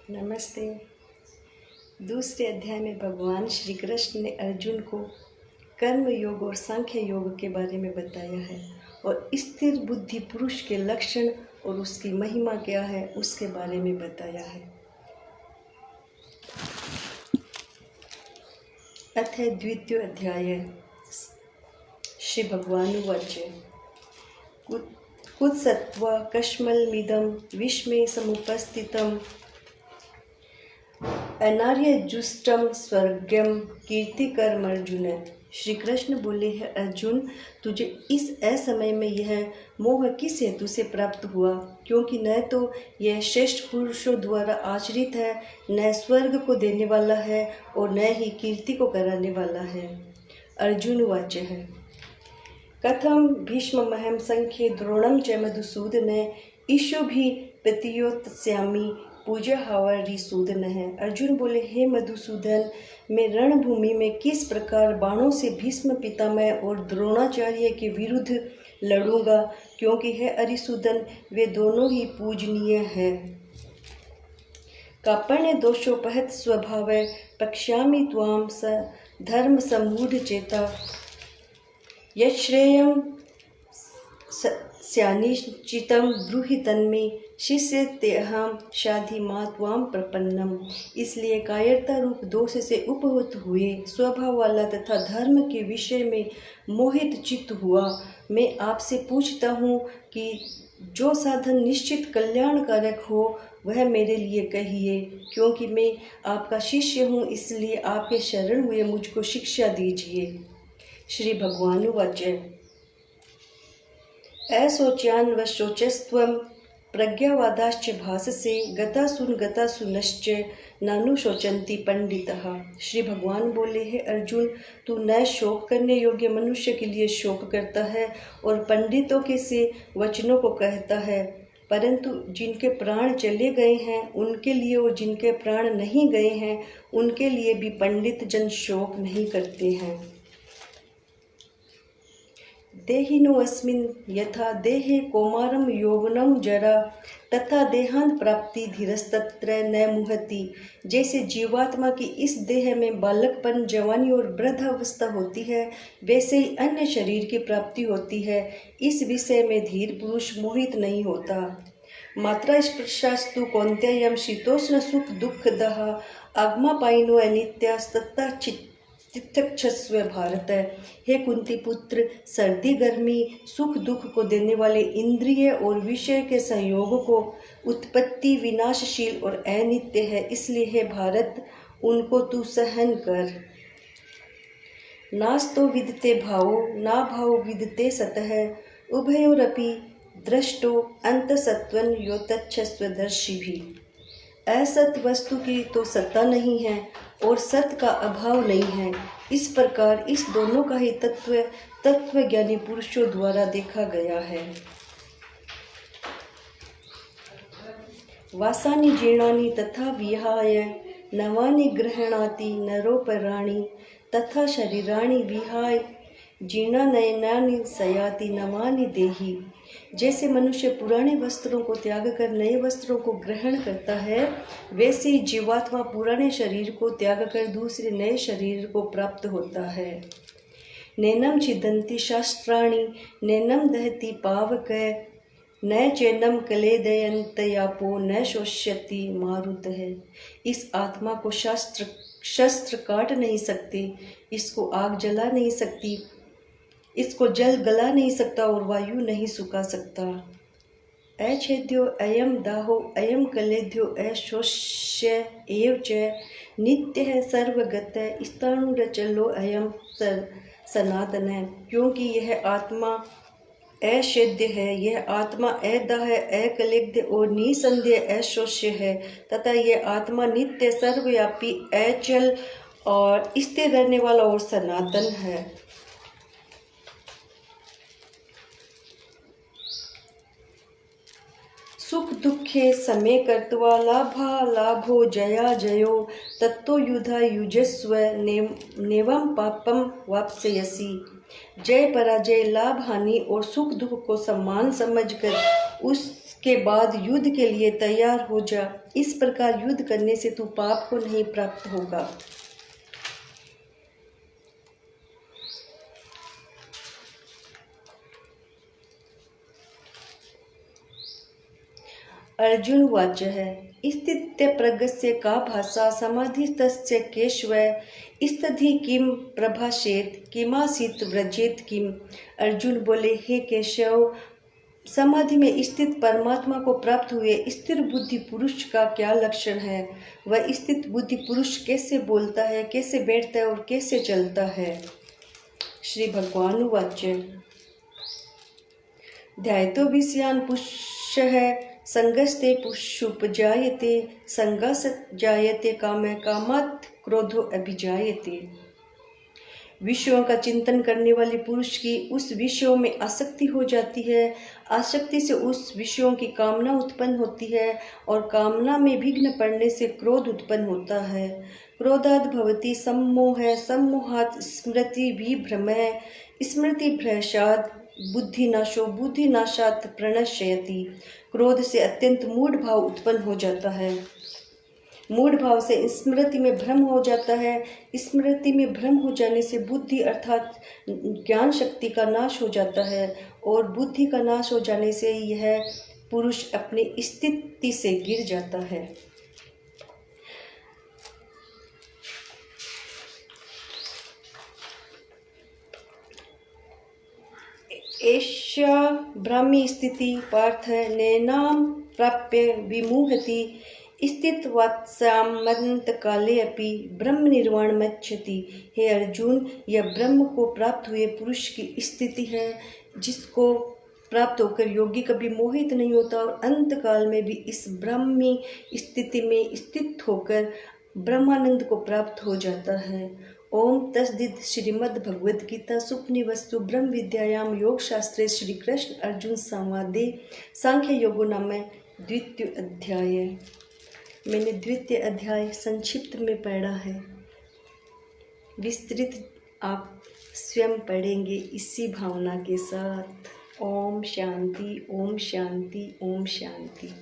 नमस्ते। दूसरे अध्याय में भगवान श्री कृष्ण ने अर्जुन को कर्म योग और सांख्य योग के बारे में बताया है और स्थिर बुद्धि पुरुष के लक्षण और उसकी महिमा क्या है उसके बारे में बताया है। अथ द्वितीय अध्याय। श्री भगवान उवाच कुत्सत्वा कश्मलमिदं विश्वे समुपस्थितम् अनार्यजुष्टम स्वर्गम कीर्तिकर्म अर्जुन। श्री कृष्ण बोले हैं, अर्जुन तुझे इस असमय में यह मोह किस हेतु से प्राप्त हुआ, क्योंकि न तो यह श्रेष्ठ पुरुषों द्वारा आचरित है, न स्वर्ग को देने वाला है और न ही कीर्ति को कराने वाला है। अर्जुन वाच है कथम भीष्ममहं संख्ये द्रोणं च मधुसूदन ईशो भी प्रतियोत्स्यामि पूजा हवारिसूदन है। अर्जुन बोले, हे मधुसूदन, मैं रणभूमि में किस प्रकार बाणों से भीष्म पितामह और द्रोणाचार्य के विरुद्ध लड़ूंगा, क्योंकि हे अरिसूदन वे दोनों ही पूजनीय हैं। कापण्य दोषोपहत स्वभाव पक्ष्यामि त्वां स धर्म समूढ़ चेता यश्रेयं स्यानिश्चितं ब्रूहि तन्मे शिष्य तेहम शाधि मां त्वां प्रपन्नम। इसलिए कायरता रूप दोष से उपहत हुए स्वभाव वाला तथा धर्म के विषय में मोहित चित्त हुआ मैं आपसे पूछता हूँ कि जो साधन निश्चित कल्याणकारक हो वह मेरे लिए कहिए, क्योंकि मैं आपका शिष्य हूँ, इसलिए आपके शरण हुए मुझको शिक्षा दीजिए। श्री भगवान उवाच अशोच्यान व शोचस्त्वं प्रज्ञावादाश्च भाससे गतासुनश्च नानु शोचन्ति पंडितः। श्री भगवान बोले हैं, अर्जुन तू न शोक करने योग्य मनुष्य के लिए शोक करता है और पंडितों के से वचनों को कहता है, परंतु जिनके प्राण चले गए हैं उनके लिए और जिनके प्राण नहीं गए हैं उनके लिए भी पंडित जन शोक नहीं करते हैं। देहिनो अस्मिन् यथा देहे कौमारं यौवनं जरा तथा देहांत प्राप्ति धीरस्तत्र न मुहति। जैसे जीवात्मा की इस देह में बालकपन, जवानी और वृद्धावस्था होती है, वैसे ही अन्य शरीर की प्राप्ति होती है। इस विषय में धीर पुरुष मोहित नहीं होता। मात्रा स्पर्शास्तु कौन्तेयं शीतोष्ण सुख दुःखदः आगमापायिनो अनित्यास्तथा तित्यक्षस्व भारत। हे कुंती पुत्र, सर्दी गर्मी सुख दुख को देने वाले इंद्रिय और विषय के संयोग को उत्पत्ति विनाशशील और अनित्य है, इसलिए हे भारत उनको तू सहन कर। नास्तो विदते भावो ना भाव विदते सतः उभयोरपि दृष्टो अंतसत्वं यो तच्छस्वदर्शी भी। असत वस्तु की तो सत्ता नहीं है और सत्य का अभाव नहीं है। इस प्रकार इस दोनों का ही तत्व ज्ञानी पुरुषों द्वारा देखा गया है। वासानि जीर्णानि तथा विहाय नवानि गृह्णाति नरोपराणि तथा शरीराणि विहाय जीर्णानयनानि सयाति नवानि देहि। जैसे मनुष्य पुराने वस्त्रों को त्याग कर नए वस्त्रों को ग्रहण करता है, वैसे ही जीवात्मा पुराने शरीर को त्याग कर दूसरे नए शरीर को प्राप्त होता है। नैनम छिदन्ति शास्त्राणि नैनम दहति पावक न चैनम कलेदयन्तयापो न शोष्यति मारुतः। इस आत्मा को शस्त्र काट नहीं सकते, इसको आग जला नहीं सकती, इसको जल गला नहीं सकता और वायु नहीं सुखा सकता। अछेद्यो अयम दाहो अयम कलेद्यो अशोष्य एव च नित्यः सर्वगतः स्थाणुरचलो अयम सनातन है। क्योंकि यह आत्मा अछेद्य है, यह आत्मा अदाह अकलेद्य और निसंदेह अशोष्य है तथा यह आत्मा नित्य सर्वव्यापी अचल और स्थिर रहने वाला और सनातन है। सुख दुखे समे कर्त्वा लाभा लाभो जया जयो तत्तो युधा युजस्व नेवं पापम वाप्स्यसि। जय पराजय लाभ हानि और सुख दुख को समान समझकर उस के बाद युद्ध के लिए तैयार हो जा। इस प्रकार युद्ध करने से तू पाप को नहीं प्राप्त होगा। अर्जुन वाच है स्थित्य प्रगस्य का भाषा समाधिस्तस्य केशव स्तधि किम प्रभाषेत किमासीत व्रजेत किम। अर्जुन बोले, हे केशव, समाधि में स्थित परमात्मा को प्राप्त हुए स्थिर बुद्धि पुरुष का क्या लक्षण है? वह स्थित बुद्धि पुरुष कैसे बोलता है, कैसे बैठता है और कैसे चलता है? श्री भगवान वाच्य ध्यायतो विषयान पुष्यः संगस्ते पुष्युपजायते संगसत जायते कामे कामात् क्रोधो अभिजायते। विषयों का चिंतन करने वाले पुरुष की उस विषयों में आसक्ति हो जाती है। आसक्ति से उस विषयों की कामना उत्पन्न होती है और कामना में विघ्न पड़ने से क्रोध उत्पन्न होता है। क्रोधात् भवति सम्मोह, सम्मोहात् स्मृति विभ्रमः, स्मृति भ्रंशात् बुद्धिनाशो, बुद्धिनाशात् प्रणश्यति। क्रोध से अत्यंत मूढ़ भाव उत्पन्न हो जाता है। मूढ़ भाव से स्मृति में भ्रम हो जाता है। स्मृति में भ्रम हो जाने से बुद्धि अर्थात ज्ञान शक्ति का नाश हो जाता है और बुद्धि का नाश हो जाने से यह पुरुष अपनी स्थिति से गिर जाता है। एषा ब्राह्मी स्थिति पार्थ नैनाम प्राप्य विमुहति स्थितवात्सामंत काले अपि ब्रह्म निर्वाण मच्छति। हे अर्जुन, यह ब्रह्म को प्राप्त हुए पुरुष की स्थिति है जिसको प्राप्त होकर योगी कभी मोहित नहीं होता और अंत काल में भी इस ब्रह्मी स्थिति में स्थित होकर ब्रह्मानंद को प्राप्त हो जाता है। ओम तस्दित। श्रीमद् भगवद गीता सुप्नि वस्तु ब्रह्म विद्यायाम योग शास्त्रे श्री कृष्ण अर्जुन संवादे सांख्य योगो नाम द्वितीय अध्याय। मैंने द्वितीय अध्याय संक्षिप्त में पढ़ा है, विस्तृत आप स्वयं पढ़ेंगे इसी भावना के साथ। ओम शांति, ओम शांति, ओम शांति।